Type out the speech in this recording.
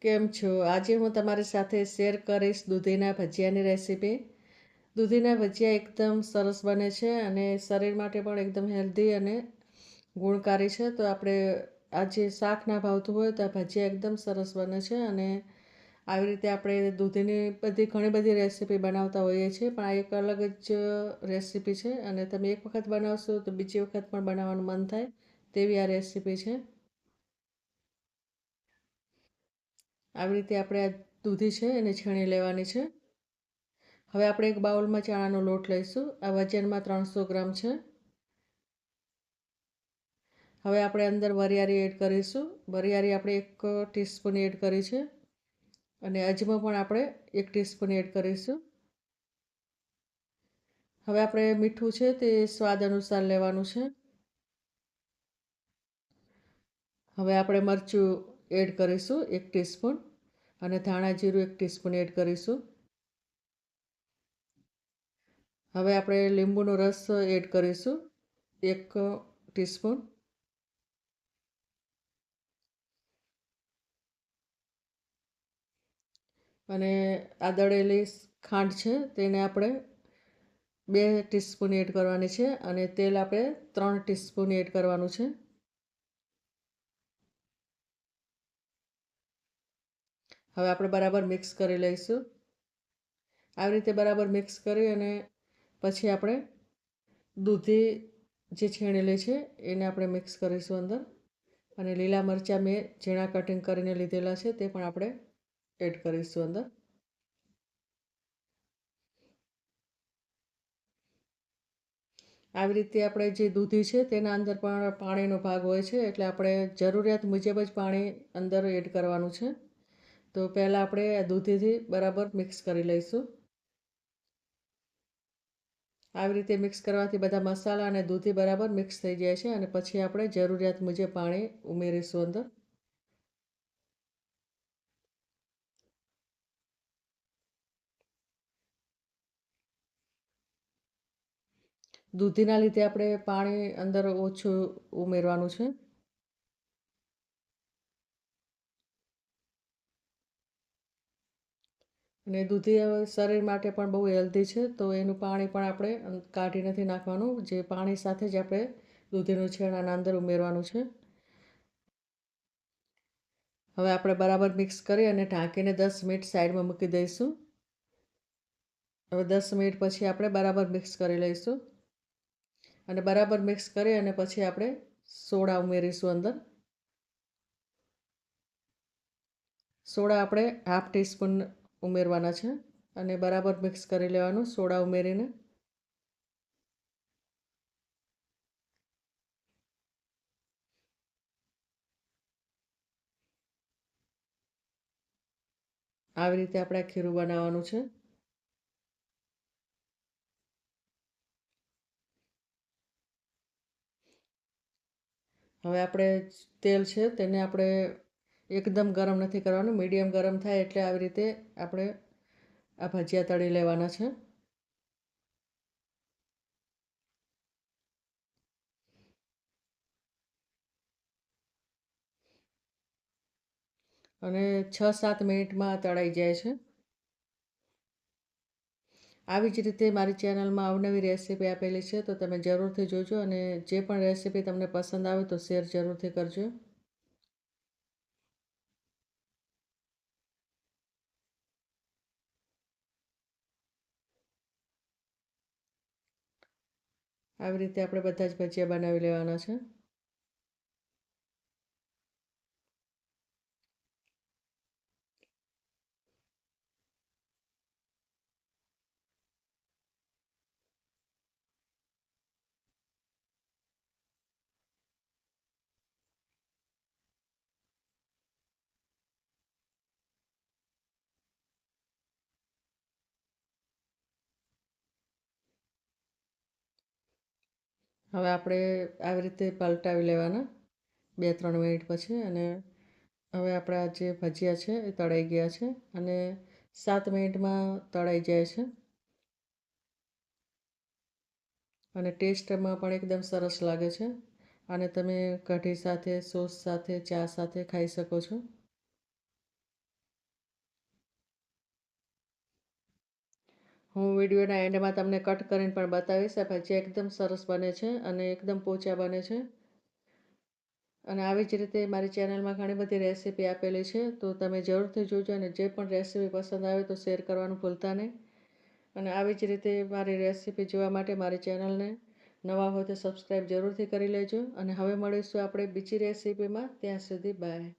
કેમ છો? આજે હું તમારી સાથે શેર કરીશ દૂધીના ભજીયાની રેસીપી. દૂધીના ભજીયા એકદમ સરસ બને છે અને શરીર માટે પણ એકદમ હેલ્ધી અને ગુણકારી છે. તો આપણે આજે શાક ના ભાવતું હોય તો આ ભજીયા એકદમ સરસ બને છે. અને આવી રીતે આપણે દૂધીની ઘણી બધી રેસીપી બનાવતા હોઈએ છીએ, પણ આ એક અલગ જ રેસીપી છે અને તમે એક વખત બનાવશો તો બીજી વખત પણ બનાવવાનું મન થાય તેવી આ રેસીપી છે. આવી રીતે આપણે આ દૂધી છે એને છીણી લેવાની છે. હવે આપણે એક બાઉલમાં ચણાનો લોટ લઈશું. આ વજનમાં 300 ગ્રામ છે. હવે આપણે અંદર વરિયાળી એડ કરીશું. વરિયાળી આપણે 1 ટીસ્પૂન એડ કરી છે અને અજમો પણ આપણે 1 ટીસ્પૂન એડ કરીશું. હવે આપણે મીઠું છે તે સ્વાદ અનુસાર લેવાનું છે. હવે આપણે મરચું એડ કરીશું 1 ટીસ્પૂન અને ધાણા જીરું 1 ટીસ્પૂન એડ કરીશું. હવે આપણે લીંબુનો રસ એડ કરીશું 1 ટીસ્પૂન. અને આ દળેલી ખાંડ છે તેને આપણે 2 ટીસ્પૂન એડ કરવાની છે અને તેલ આપણે 3 ટીસ્પૂન એડ કરવાનું છે. હવે આપણે બરાબર મિક્સ કરી લઈશું. આવી રીતે બરાબર મિક્સ કરી અને પછી આપણે દૂધી જે છીણેલી છે એને આપણે મિક્સ કરીશું અંદર. અને લીલા મરચાં મેં ઝીણા કટિંગ કરીને લીધેલા છે તે પણ આપણે એડ કરીશું અંદર. આવી રીતે આપણે જે દૂધી છે તેના અંદર પણ પાણીનો ભાગ હોય છે, એટલે આપણે જરૂરિયાત મુજબ જ પાણી અંદર એડ કરવાનું છે. તો પહેલાં આપણે આ દૂધીથી બરાબર મિક્સ કરી લઈશું. આવી રીતે મિક્સ કરવાથી બધા મસાલા અને દૂધી બરાબર મિક્સ થઈ જાય છે અને પછી આપણે જરૂરિયાત મુજબ પાણી ઉમેરીશું અંદર. દૂધીના લીધે આપણે પાણી અંદર ઓછું ઉમેરવાનું છે. અને દૂધી શરીર માટે પણ બહુ હેલ્ધી છે, તો એનું પાણી પણ આપણે કાઢી નથી નાખવાનું. જે પાણી સાથે જ આપણે દૂધીનું છેણ આના અંદર ઉમેરવાનું છે. હવે આપણે બરાબર મિક્સ કરી અને ઢાંકીને 10 મિનિટ સાઈડમાં મૂકી દઈશું. હવે 10 મિનિટ પછી આપણે બરાબર મિક્સ કરી લઈશું અને બરાબર મિક્સ કરી અને પછી આપણે સોડા ઉમેરીશું અંદર. સોડા આપણે 1/2 ટીસ્પૂન ઉમેરવાના છે અને બરાબર મિક્સ કરી લેવાનું સોડા ઉમેરીને. આવી રીતે આપણે ખીરું બનાવવાનું છે. હવે આપણે તેલ છે તેને આપણે એકદમ ગરમ નથી કરવાનું, મીડિયમ ગરમ થાય એટલે આવી રીતે આપણે આ ભજીયા તળી લેવાના છે. અને 6-7 મિનિટમાં તળાઈ જાય છે. આવી જ રીતે મારી ચેનલમાં અવનવી રેસીપી આપેલી છે, તો તમે જરૂરથી જોજો અને જે પણ રેસીપી તમને પસંદ આવે તો શેર જરૂરથી કરજો. આવી રીતે આપણે બધા જ ભજીયા બનાવી લેવાના છે. હવે આપણે આવી રીતે પલટાવી લેવાના 2-3 મિનિટ પછી. અને હવે આપણા જે ભજીયા છે એ તળાઈ ગયા છે અને 7 મિનિટમાં તળાઈ જાય છે અને ટેસ્ટમાં પણ એકદમ સરસ લાગે છે. અને તમે કઢી સાથે, સોસ સાથે, ચા સાથે ખાઈ શકો છો. હું વિડીયોના એન્ડમાં તમને કટ કરીને પણ બતાવીશ. આ ભજીયા એકદમ સરસ બને છે અને એકદમ પોચા બને છે. અને આવી જ રીતે મારી ચેનલમાં ઘણી બધી રેસીપી આપેલી છે, તો તમે જરૂરથી જોજો અને જે પણ રેસીપી પસંદ આવે તો શેર કરવાનું ભૂલતા નહીં. અને આવી જ રીતે મારી રેસીપી જોવા માટે મારી ચેનલને નવા હોય તો સબસ્ક્રાઈબ જરૂરથી કરી લેજો. અને હવે મળીશું આપણે બીજી રેસીપીમાં. ત્યાં સુધી બાય.